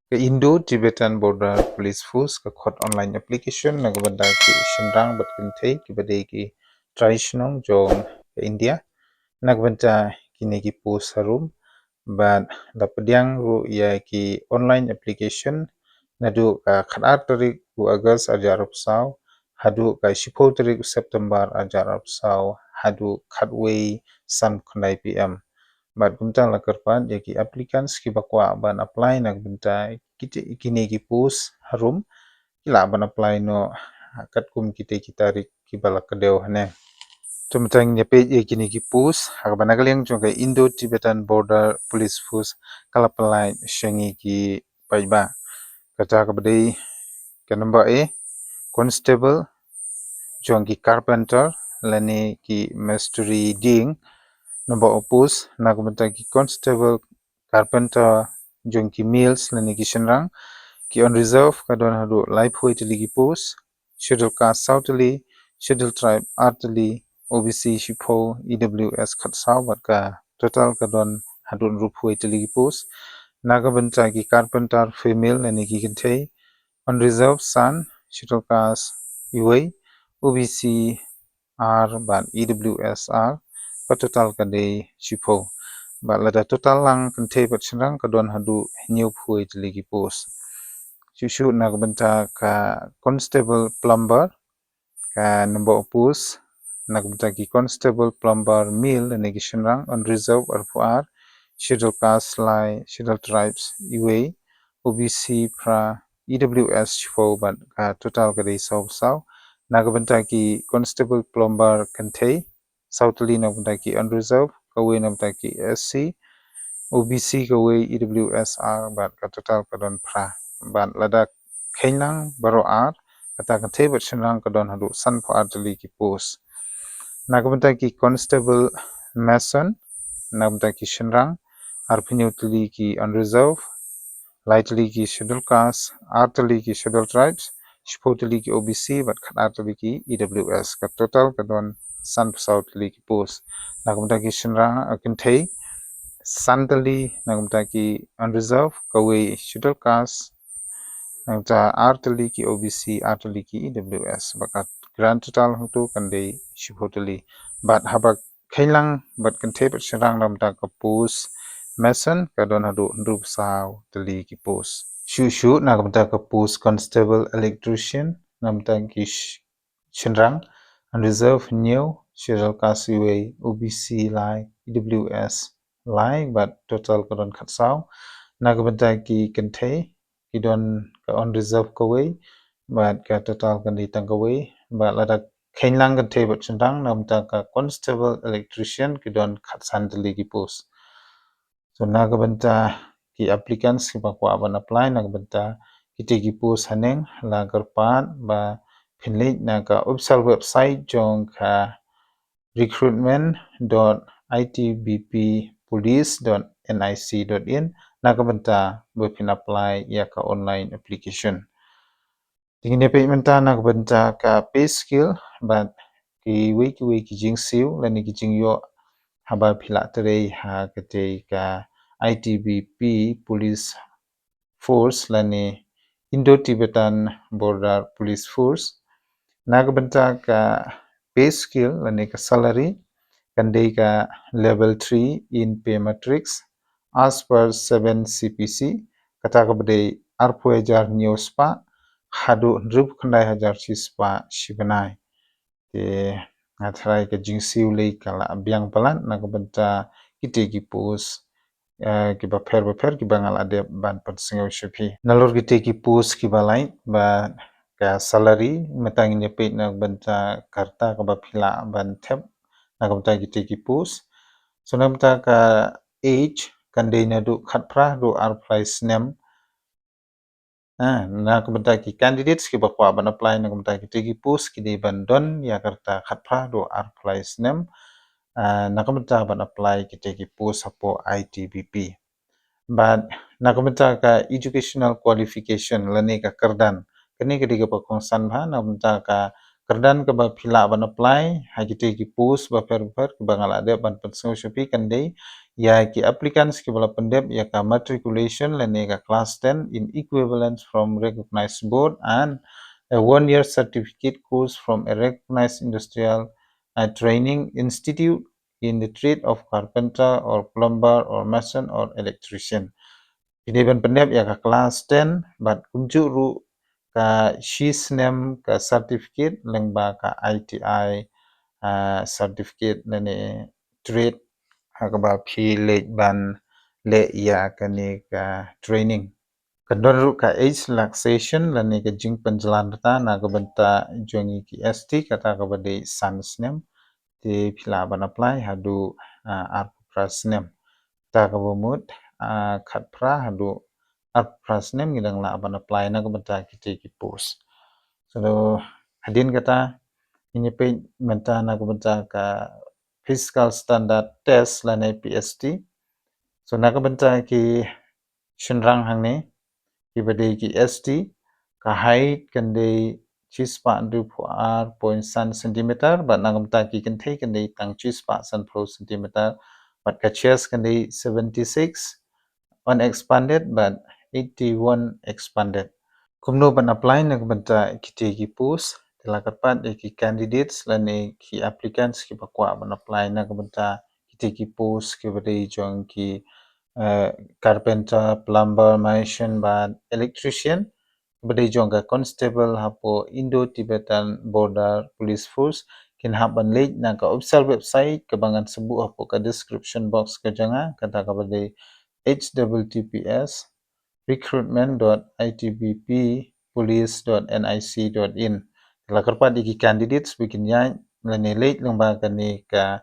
Ke Indo-Tibetan Border Police Force ke khot online application nagbanda ki shinrang bat kintei ki badai ki traditional jong ke India nagbanda kini ki post harum bat dapediang ru ya ki online application nadu ka khatar tarik u August ajar saw hadu ka 10 tarik September ajar saw hadu khatwei san khandai PM bat gumtang la kerpan ya ki applicants ki bakwa ban apply nak bentai kini ki post harum kila ban apply no kat kum ki tarik ki bala kedeu hane tumtang nyepe ye kini ki post hak ban agaleng jong ka Indo Tibetan Border Police Force kala apply shengi ki paiba kata ka bedai ka number A constable jong ki carpenter lani ki mystery ding number opus nagbenta ki constable carpenter jong ki meals lani ki shenrang ki on reserve kadon hadu life hui tili ki post schedule caste southly schedule tribe artly OBC shipo EWS khatsau bat ka total kadon hadun rup hui tili ki post nagabenta ki carpenter female lani ki kintei on reserve san schedule caste UA OBC R ban EWS R pa total kadai shipo ba lada total lang kentei bat shenrang kadon hadu new phui tili ki post shushu nak benta ka constable plumber ka number opus nak benta ki constable plumber mil dan ki shenrang on reserve R4R schedule caste lai schedule tribes UA OBC pra EWS shipo bat ka total kadai saw nak benta ki constable plumber kentei Southly nak benta ki unreserved kawai nak benta ki SC OBC kawai EWSR bat ka total kadon pra bat lada kailang baro R kata kentei bat shenrang kadon hadu san pa artili ki post nak benta ki constable mason nak benta ki shenrang arpinyu tili ki unreserved lightly ki schedule caste artili ki schedule tribes shipo tili ki OBC bat khat artili ki EWS ka total kadon san pesau tili ki post nak benta ki shenrang kentei santali nak benta ki unreserved kawai schedule caste nak benta artili ki OBC artili ki EWS bakat grand total hungtu kandai shipo tili bat habak kailang bat kentei bat shenrang nak benta ka post mason kadon hadu ndrup saw tili ki post shu nak benta ka post constable electrician nak benta ki shenrang unreserved new schedule caste UA OBC lai EWS lai bat total kadon khatsau nak benta ki kentei kidon ka on reserve kawai bat ka total kandai tangkawai bat lada kailang kentei bat shenrang nak benta ka constable electrician kidon khatsan tili ki post so nak benta ki applicants ki bakwa ban apply nak benta kiti ki post haneng la garpat ba phinlei na ka official website jong ka recruitment.itbppolice.nic.in nakabenta bepin apply ya ka online application tingin pe menta nakabenta ka pay skill but ki wei ki jing siu lani ki jing yo haba phila tere ha kate ka ITBP police force lani Indo-Tibetan Border Police Force nakabenta ka pay skill lani ka salary kandai ka level 3 in pay matrix as per 7 CPC kata ka badai arpu hajar news pa hadu drup khandai hajar sispa shibanai ke ngathrai ka jingsiu lei kala abyang palan nakabenta kiti ki post ki ba pher ki bangal ade ban pat singau shipi nalor kiti ki post ki balai ba ka salary metang ni pe nak benta karta ka ba phila ban thep nak benta kiti ki post so nak benta ka age kandai na du khatpra du ar price name nak benta ki candidates ki bakwa ban apply nak benta kiti ki post ki di ban don ya karta khatpra du ar price name nak benta ban apply kiti ki post apo ITBP but nak benta ka educational qualification lani ka kardan kani kadi ka pakong san bha nak benta ka kerdan ke ba phila ban apply ha kiti ki post ba per ke ba ngala de ban pensau shopi kandai ya ki applicants ki bala pendep ya ka matriculation lene ka class 10 in equivalence from recognized board and a 1 year certificate course from a recognized industrial training institute in the trade of carpenter or plumber or mason or electrician. Ini ban pendep ya ka class 10 bat kunju ru ka shisnem ka certificate lengba ka ITI certificate nene trade hakaba phi le ban le ya kani ka training kador ru ka age relaxation lani ka jing penjalan ta na ka banta jongi ki ST kata ka bade sans nem ti phila ban apply hadu ar prasnem ta ka bomut khat pra hadu ar prasnem ngidang la ban apply na ka banta kiti ki post so hadin kata ini pe menta na ka banta ka physical standard test lani PST so na ka banta ki shinrang hang ni ki bade ki ST ka height kan de chispa ndu pu r point san centimeter but na kamta ki kan thei kan de tang chispa san pro centimeter but ka chest kan de 76 unexpanded but 81 expanded kumno ban apply na banta kiti ki post tela kapat ki candidates lane ki applicants ki bakwa ban apply na banta kiti ki post ki bade jong ki carpenter plumber mason ban electrician bade jong ka constable hapo Indo Tibetan Border Police Force kin haban late na ka official website kabangan sebu hapo ka description box ka janga kata ka bade https recruitment.itbppolice.nic.in lakarpa di candidates bikin ya late lengba kani ka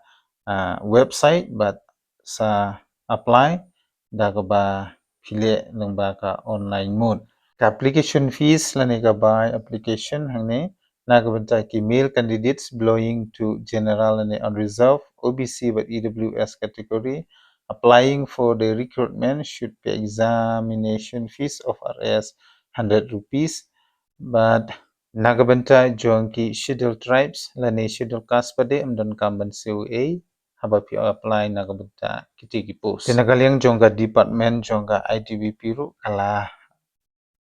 website but sa apply da ka ba phile lengba ka online mode ka application fees lani ka ba application hangne na ka banta ki male candidates belonging to general and unreserved OBC but EWS category applying for the recruitment should pay examination fees of Rs 100 rupees but nagabanta jonki scheduled tribes lani scheduled caste pade amdan kamban COA haba pi apply nagabanta kitigi post tinagaliang jonga department jonga ITBP ru kala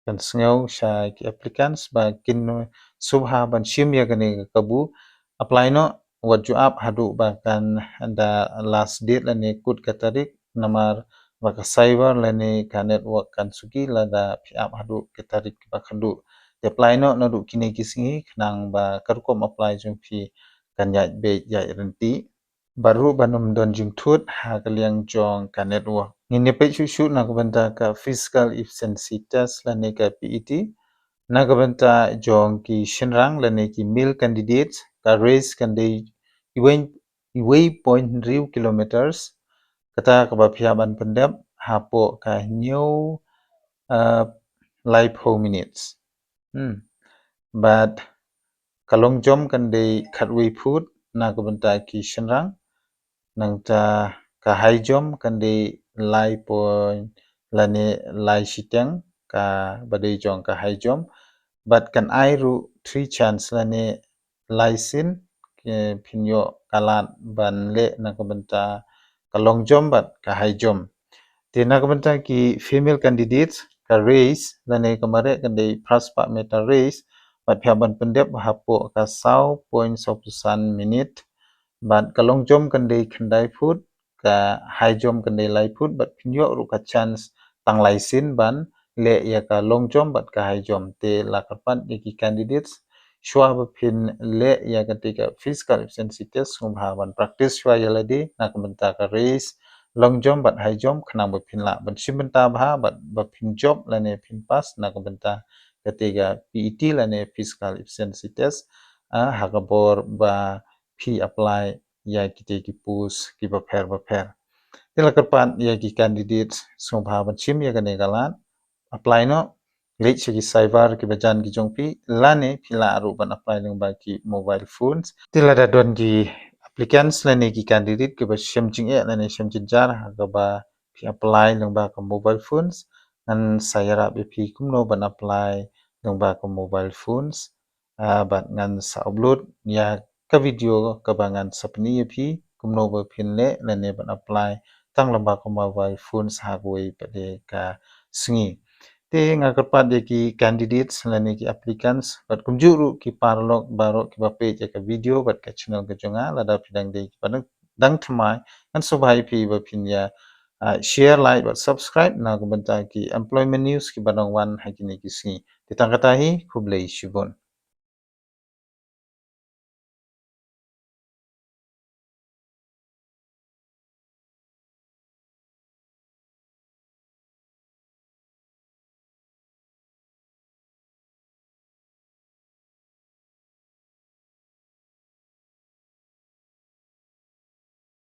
kan sngau sha ki applicants ba kin subha ban shim ya gani kabu apply no what you up hadu ba kan the last date lani kut katarik namar baka cyber lani ka network kan suki lada pi up hadu katarik ba khandu apply no nadu kini kisingi nang ba karkom apply jung pi kan ya be ya renti baru banum don jung thut ha kaliang jong ka network ngini pe shu na banta ka physical efficiency test lani ka PET nagabanta jong ki shinrang lane ki male candidates ka race kan de iway point riu kilometers kata ka ba phiaban pendap hapo ka new live ho minutes but kalong jom kan de khatway food nagabanta ki shinrang nangta ka high jom kan de lai point lane lai siteng ka badai jong ka high jom but kan ai ru 3 chance lane laisin ke pinyo kalat ban le na kabanta kalong jom bat ka high jom te na kabanta ki female candidates ka race lane kamare kan de praspa meta race bat phaban pendep hapo ka 100.9 minute but kalong jom kan de khandai foot ka high jom kan de lai foot but pinyo ru ka chance tang laisin ban le ya ka long jump bat ka high jump te la kapan ki candidates shwa ba phin le ya ka te ka physical efficiency test ngum ha ban practice shwa ya ladi na ka banta ka race long jump bat high jump khana ba phin la ban sim banta ba bat ba phin job la ne phin pass na ka banta ka te ka PET la ne physical efficiency test ha ka bor ba phi apply ya ki te ki post ki ba pher te la kapan ya ki candidates ngum ha ban sim ya ka ne galan apply no late segi cyber ki bajan ki jongpi lane phila aru ban apply nang ba ki mobile phones tila da don ki applicants lane ki candidate ki ba shemjing e lane shemjin jar ha ga ba ki apply nang ba ka mobile phones nan sayara be phi kumno ban apply nang ba ka mobile phones bat ngan sa upload ya ka video ka ba ngan sa pni phi kumno ba phin le ne ban apply tang lamba ko ma vai phone sa goi pa de ka sngi te nga ka pa de ki candidates ne ki applicants bat kum juru ki parlok baro ki ba page ka video bat ka channel ka jonga la da pidang de ki padang dang thmai an so bhai phi ba phin ya share like bat subscribe na ko ban ta ki employment news ki banong wan ha ki ne ki sngi te tang ka ta hi khublei shibon